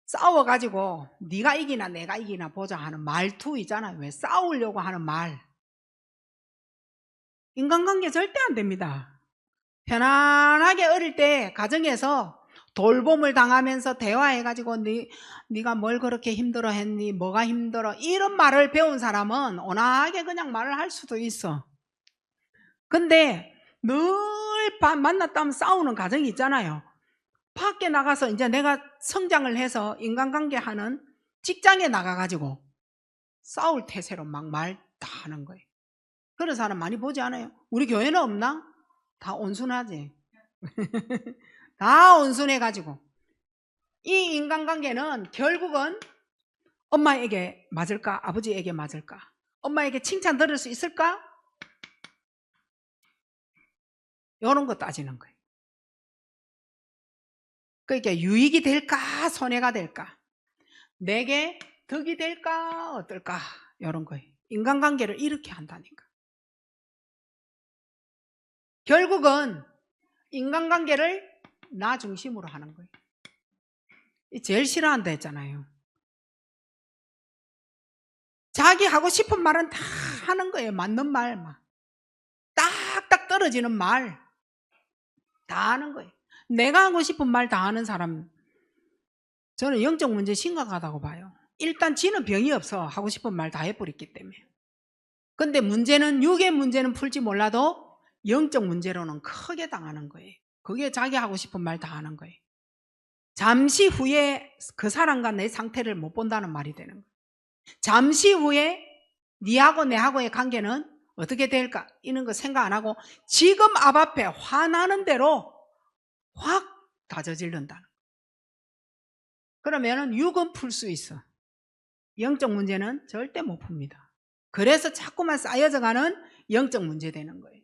싸워가지고 네가 이기나 내가 이기나 보자 하는 말투 있잖아요. 왜 싸우려고 하는 말. 인간관계 절대 안 됩니다. 편안하게 어릴 때 가정에서 돌봄을 당하면서 대화해가지고 네가 뭘 그렇게 힘들어 했니? 뭐가 힘들어? 이런 말을 배운 사람은 온화하게 그냥 말을 할 수도 있어. 근데 늘 만났다 하면 싸우는 가정이 있잖아요. 밖에 나가서 이제 내가 성장을 해서 인간관계 하는 직장에 나가가지고 싸울 태세로 막 말 다 하는 거예요. 그런 사람 많이 보지 않아요? 우리 교회는 없나? 다 온순하지. 다 온순해가지고. 이 인간관계는 결국은 엄마에게 맞을까? 아버지에게 맞을까? 엄마에게 칭찬 들을 수 있을까? 이런 거 따지는 거예요. 그러니까 유익이 될까? 손해가 될까? 내게 덕이 될까? 어떨까? 이런 거예요. 인간관계를 이렇게 한다니까. 결국은 인간관계를 나 중심으로 하는 거예요. 제일 싫어한다 했잖아요. 자기 하고 싶은 말은 다 하는 거예요. 맞는 말, 막 딱딱 떨어지는 말 다 하는 거예요. 내가 하고 싶은 말 다 하는 사람, 저는 영적 문제 심각하다고 봐요. 일단 지는 병이 없어. 하고 싶은 말 다 해버렸기 때문에. 근데 문제는, 육의 문제는 풀지 몰라도 영적 문제로는 크게 당하는 거예요. 그게 자기 하고 싶은 말 다 하는 거예요. 잠시 후에 그 사람과 내 상태를 못 본다는 말이 되는 거예요. 잠시 후에 니하고 내하고의 관계는 어떻게 될까? 이런 거 생각 안 하고 지금 앞에 화나는 대로 확 다져질른다는 거예요. 그러면 육은 풀 수 있어. 영적 문제는 절대 못 풉니다. 그래서 자꾸만 쌓여져 가는 영적 문제 되는 거예요.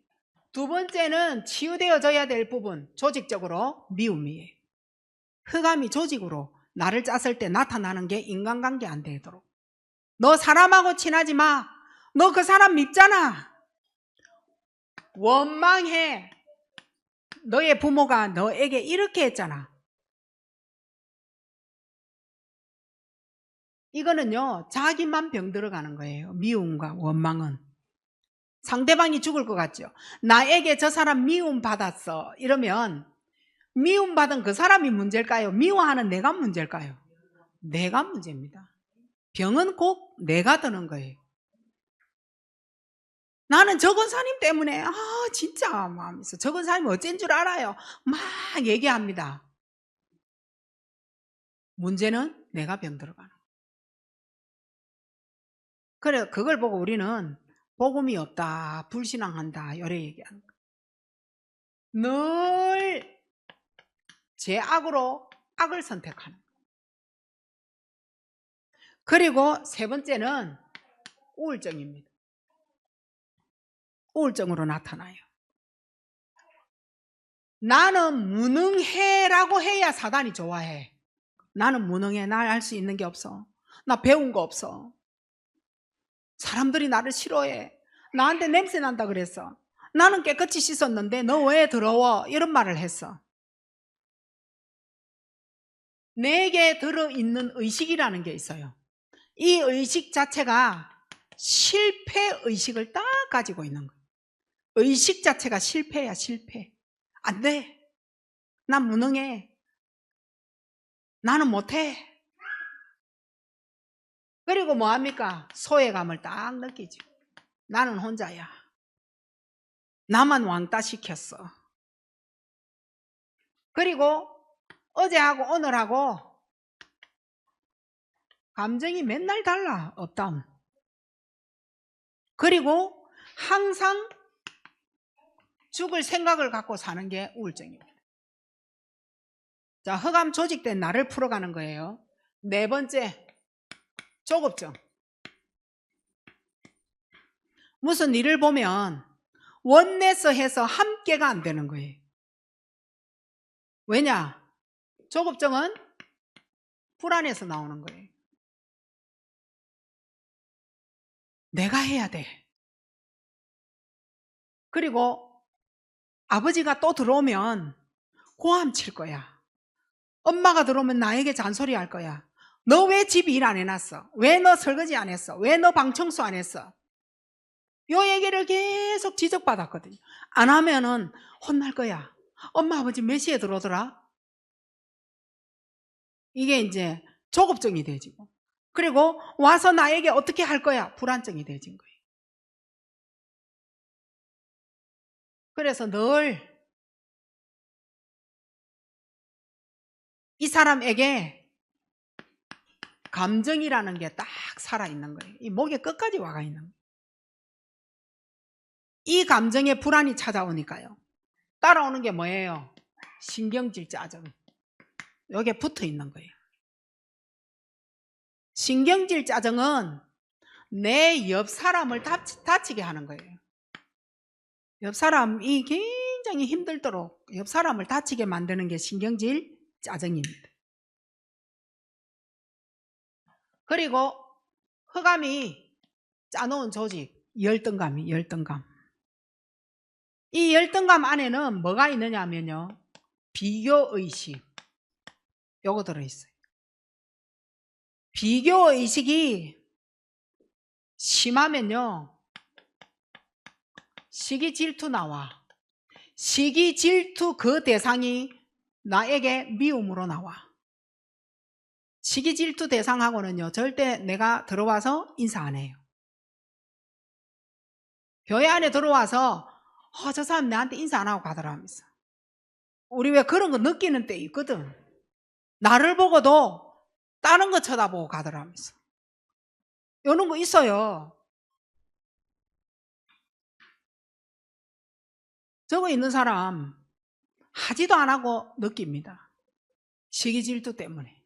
두 번째는 치유되어져야 될 부분, 조직적으로 미움이에요. 흑암이 조직으로 나를 짰을 때 나타나는 게 인간관계 안 되도록. 너 사람하고 친하지 마. 너 그 사람 밉잖아. 원망해. 너의 부모가 너에게 이렇게 했잖아. 이거는요, 자기만 병들어가는 거예요. 미움과 원망은. 상대방이 죽을 것 같죠. 나에게 저 사람 미움받았어 이러면 미움받은 그 사람이 문제일까요? 미워하는 내가 문제일까요? 내가 문제입니다. 병은 꼭 내가 드는 거예요. 나는 저 권사님 때문에 진짜 마음에서 저 권사님 어쩐 줄 알아요. 막 얘기합니다. 문제는 내가 병들어가는 거예요. 그래, 그걸 보고 우리는 복음이 없다, 불신앙한다 이래 얘기하는 거예요. 늘 제악으로 악을 선택하는. 그리고 세 번째는 우울증입니다. 우울증으로 나타나요. 나는 무능해라고 해야 사단이 좋아해. 나는 무능해. 날 할 수 있는 게 없어. 나 배운 거 없어. 사람들이 나를 싫어해. 나한테 냄새 난다 그랬어. 나는 깨끗이 씻었는데 너 왜 더러워? 이런 말을 했어. 내게 들어있는 의식이라는 게 있어요. 이 의식 자체가 실패의식을 딱 가지고 있는 거예요. 의식 자체가 실패야, 실패. 안 돼. 난 무능해. 나는 못해. 그리고 뭐합니까? 소외감을 딱 느끼죠. 나는 혼자야. 나만 왕따 시켰어. 그리고 어제하고 오늘하고 감정이 맨날 달라. 업다운. 그리고 항상 죽을 생각을 갖고 사는 게 우울증입니다. 자, 흑암 조직된 나를 풀어가는 거예요. 네 번째, 조급증. 무슨 일을 보면 원내서 해서 함께가 안 되는 거예요. 왜냐? 조급증은 불안해서 나오는 거예요. 내가 해야 돼. 그리고 아버지가 또 들어오면 고함 칠 거야. 엄마가 들어오면 나에게 잔소리 할 거야. 너 왜 집 일 안 해놨어? 왜 너 설거지 안 했어? 왜 너 방 청소 안 했어? 요 얘기를 계속 지적받았거든요. 안 하면은 혼날 거야. 엄마 아버지 몇 시에 들어오더라? 이게 이제 조급증이 되지고. 그리고 와서 나에게 어떻게 할 거야? 불안증이 되진 거예요. 그래서 늘 이 사람에게 감정이라는 게 딱 살아있는 거예요. 이 목에 끝까지 와가 있는 거예요. 이 감정에 불안이 찾아오니까요. 따라오는 게 뭐예요? 신경질 짜증. 여기에 붙어 있는 거예요. 신경질 짜증은 내 옆 사람을 다치게 하는 거예요. 옆 사람이 굉장히 힘들도록 옆 사람을 다치게 만드는 게 신경질 짜증입니다. 그리고 흑암이 짜놓은 조직, 열등감이 열등감. 이 열등감 안에는 뭐가 있느냐 하면요. 비교의식. 요거 들어있어요. 비교의식이 심하면요. 시기 질투 나와. 시기 질투 그 대상이 나에게 미움으로 나와. 시기 질투 대상하고는요. 절대 내가 들어와서 인사 안 해요. 교회 안에 들어와서 저 사람 나한테 인사 안 하고 가더라 하면서. 우리 왜 그런 거 느끼는 때 있거든. 나를 보고도 다른 거 쳐다보고 가더라 하면서. 이런 거 있어요. 저거 있는 사람 하지도 안 하고 느낍니다. 시기 질투 때문에.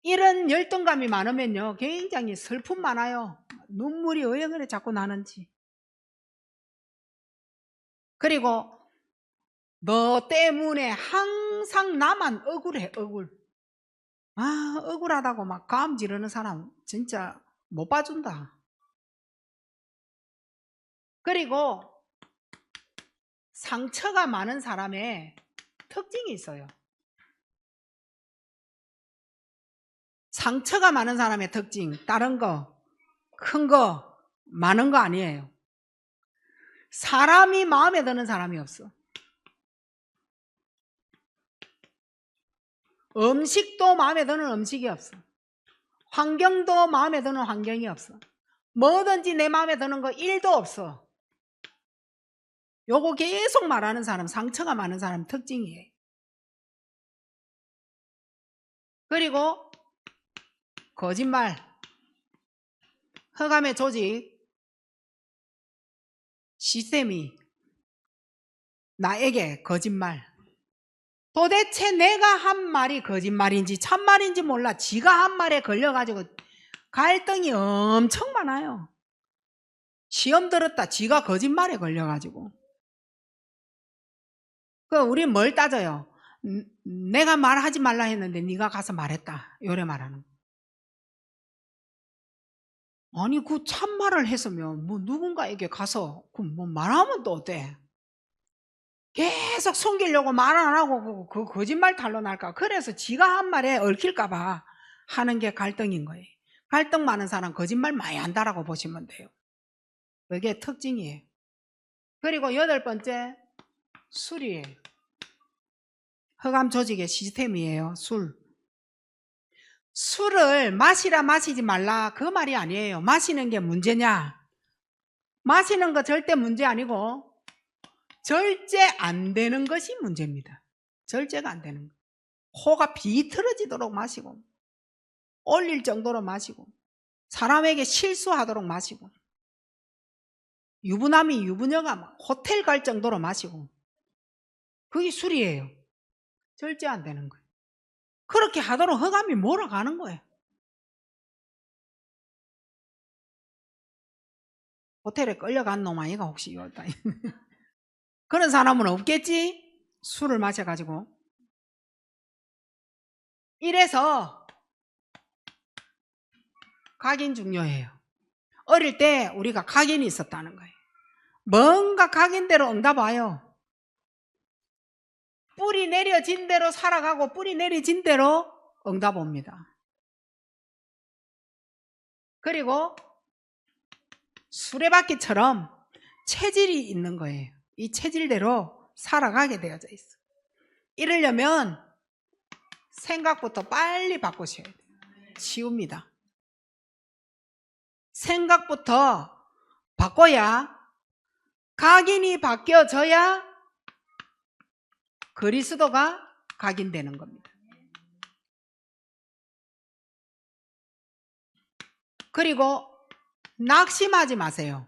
이런 열등감이 많으면요. 굉장히 슬픔 많아요. 눈물이 왜 그래 자꾸 나는지. 그리고 너 때문에 항상 나만 억울해, 억울. 억울하다고 막 가음 지르는 사람 진짜 못 봐준다. 그리고 상처가 많은 사람의 특징이 있어요. 상처가 많은 사람의 특징, 다른 거, 큰 거, 많은 거 아니에요. 사람이 마음에 드는 사람이 없어. 음식도 마음에 드는 음식이 없어. 환경도 마음에 드는 환경이 없어. 뭐든지 내 마음에 드는 거 1도 없어. 요거 계속 말하는 사람, 상처가 많은 사람 특징이에요. 그리고 거짓말, 흑암의 조직, 시스템이 나에게 거짓말. 도대체 내가 한 말이 거짓말인지 참말인지 몰라. 지가 한 말에 걸려가지고 갈등이 엄청 많아요. 시험 들었다 지가 거짓말에 걸려가지고. 우린 뭘 따져요? 내가 말하지 말라 했는데 네가 가서 말했다. 요래 말하는 거. 아니 그 참말을 했으면 뭐 누군가에게 가서 뭐 말하면 또 어때? 계속 숨기려고 말 안 하고 그 거짓말 탄로 날까. 그래서 지가 한 말에 얽힐까 봐 하는 게 갈등인 거예요. 갈등 많은 사람 거짓말 많이 한다라고 보시면 돼요. 그게 특징이에요. 그리고 8번째 술이에요. 흑암 조직의 시스템이에요. 술을 마시라 마시지 말라 그 말이 아니에요. 마시는 게 문제냐? 마시는 거 절대 문제 아니고 절제 안 되는 것이 문제입니다. 절제가 안 되는 거. 코가 비틀어지도록 마시고 올릴 정도로 마시고 사람에게 실수하도록 마시고 유부남이 유부녀가 호텔 갈 정도로 마시고 그게 술이에요. 절제 안 되는 거예요. 그렇게 하도록 흑암이 몰아가는 거예요. 호텔에 끌려간 놈 아이가 혹시 그런 사람은 없겠지? 술을 마셔가지고. 이래서 각인 중요해요. 어릴 때 우리가 각인이 있었다는 거예요. 뭔가 각인대로 응답와요. 뿌리 내려진 대로 살아가고 뿌리 내려진 대로 응답 옵니다. 그리고 수레바퀴처럼 체질이 있는 거예요. 이 체질대로 살아가게 되어져 있어. 이러려면 생각부터 빨리 바꾸셔야 돼요. 쉬웁니다. 생각부터 바꿔야 각인이 바뀌어져야 그리스도가 각인되는 겁니다. 그리고 낙심하지 마세요.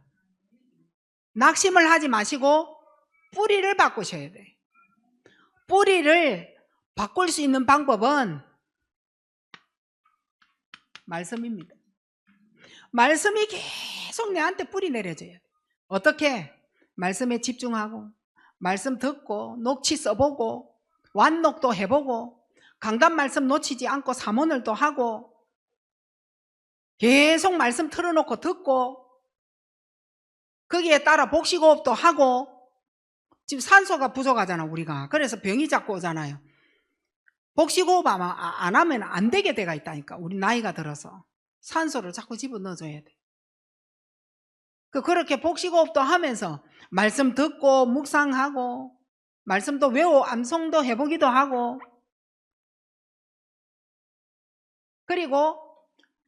낙심을 하지 마시고 뿌리를 바꾸셔야 돼요. 뿌리를 바꿀 수 있는 방법은 말씀입니다. 말씀이 계속 내한테 뿌리 내려져야 돼요. 어떻게? 말씀에 집중하고 말씀 듣고 녹취 써보고 완녹도 해보고 강단 말씀 놓치지 않고 사모늘도 하고 계속 말씀 틀어놓고 듣고 거기에 따라 복식호흡도 하고. 지금 산소가 부족하잖아 우리가. 그래서 병이 자꾸 오잖아요. 복식호흡 아마 안 하면 안 되게 돼가 있다니까. 우리 나이가 들어서 산소를 자꾸 집어넣어줘야 돼. 그렇게 복식호흡도 하면서 말씀 듣고 묵상하고 말씀도 외워 암송도 해보기도 하고. 그리고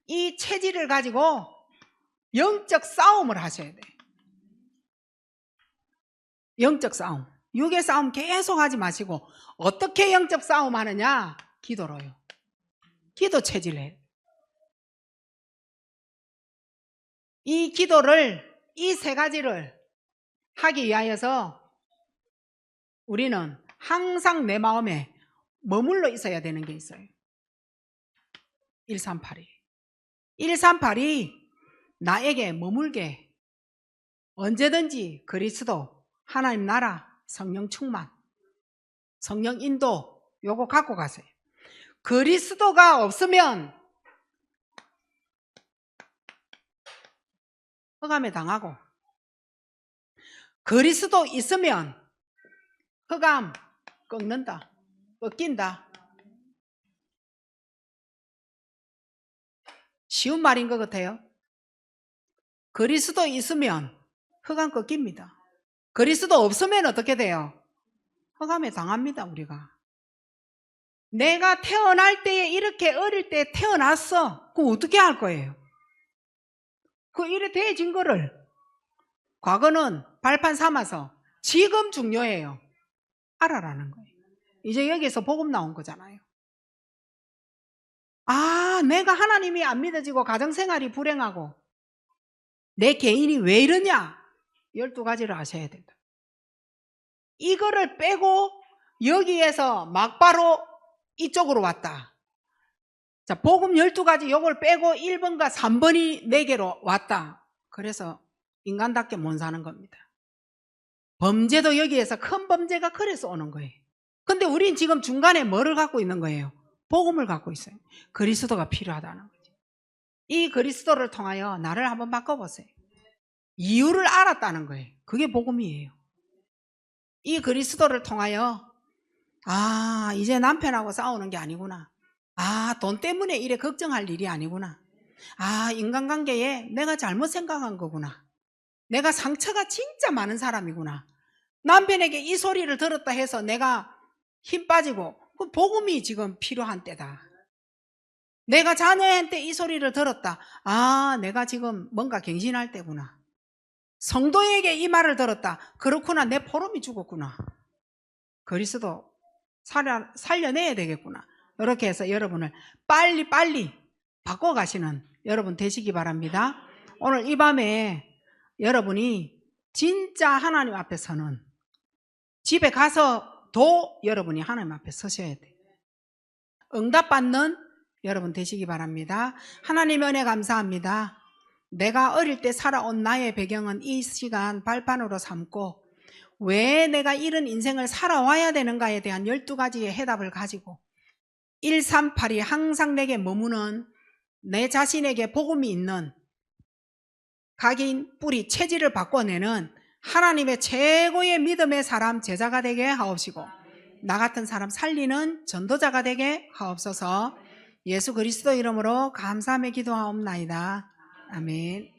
이 체질을 가지고 영적 싸움을 하셔야 돼. 영적 싸움. 육의 싸움 계속 하지 마시고 어떻게 영적 싸움 하느냐? 기도로요. 기도 체질을. 이 기도를 이 세 가지를 하기 위하여서 우리는 항상 내 마음에 머물러 있어야 되는 게 있어요. 138이 138이 나에게 머물게 언제든지 그리스도, 하나님 나라, 성령 충만, 성령 인도 요거 갖고 가세요. 그리스도가 없으면 흑암에 당하고 그리스도 있으면 흑암 꺾는다, 꺾인다. 쉬운 말인 것 같아요. 그리스도 있으면 흑암 꺾입니다. 그리스도 없으면 어떻게 돼요? 흑암에 당합니다. 우리가. 내가 태어날 때에 이렇게 어릴 때 태어났어. 그럼 어떻게 할 거예요? 그 이래 돼진 거를 과거는 발판 삼아서 지금 중요해요. 알아라는 거예요. 이제 여기서 복음 나온 거잖아요. 아, 내가 하나님이 안 믿어지고 가정생활이 불행하고 내 개인이 왜 이러냐? 12가지를 아셔야 된다. 이거를 빼고 여기에서 막바로 이쪽으로 왔다. 자, 복음 12가지 요걸 빼고 1번과 3번이 4개로 왔다. 그래서 인간답게 못 사는 겁니다. 범죄도 여기에서 큰 범죄가 그래서 오는 거예요. 근데 우린 지금 중간에 뭐를 갖고 있는 거예요? 복음을 갖고 있어요. 그리스도가 필요하다는 거죠. 이 그리스도를 통하여 나를 한번 바꿔보세요. 이유를 알았다는 거예요. 그게 복음이에요. 이 그리스도를 통하여 이제 남편하고 싸우는 게 아니구나. 돈 때문에 이래 걱정할 일이 아니구나. 인간관계에 내가 잘못 생각한 거구나. 내가 상처가 진짜 많은 사람이구나. 남편에게 이 소리를 들었다 해서 내가 힘 빠지고, 그 복음이 지금 필요한 때다. 내가 자녀한테 이 소리를 들었다. 내가 지금 뭔가 갱신할 때구나. 성도에게 이 말을 들었다. 그렇구나, 내 포럼이 죽었구나. 그리스도 살려내야 되겠구나. 이렇게 해서 여러분을 빨리 바꿔가시는 여러분 되시기 바랍니다. 오늘 이 밤에 여러분이 진짜 하나님 앞에 서는, 집에 가서도 여러분이 하나님 앞에 서셔야 돼요. 응답받는 여러분 되시기 바랍니다. 하나님 은혜 감사합니다. 내가 어릴 때 살아온 나의 배경은 이 시간 발판으로 삼고 왜 내가 이런 인생을 살아와야 되는가에 대한 12가지의 해답을 가지고 138이 항상 내게 머무는 내 자신에게 복음이 있는 각인, 뿌리, 체질을 바꿔내는 하나님의 최고의 믿음의 사람, 제자가 되게 하옵시고 나 같은 사람 살리는 전도자가 되게 하옵소서. 예수 그리스도 이름으로 감사하며 기도하옵나이다. 아멘.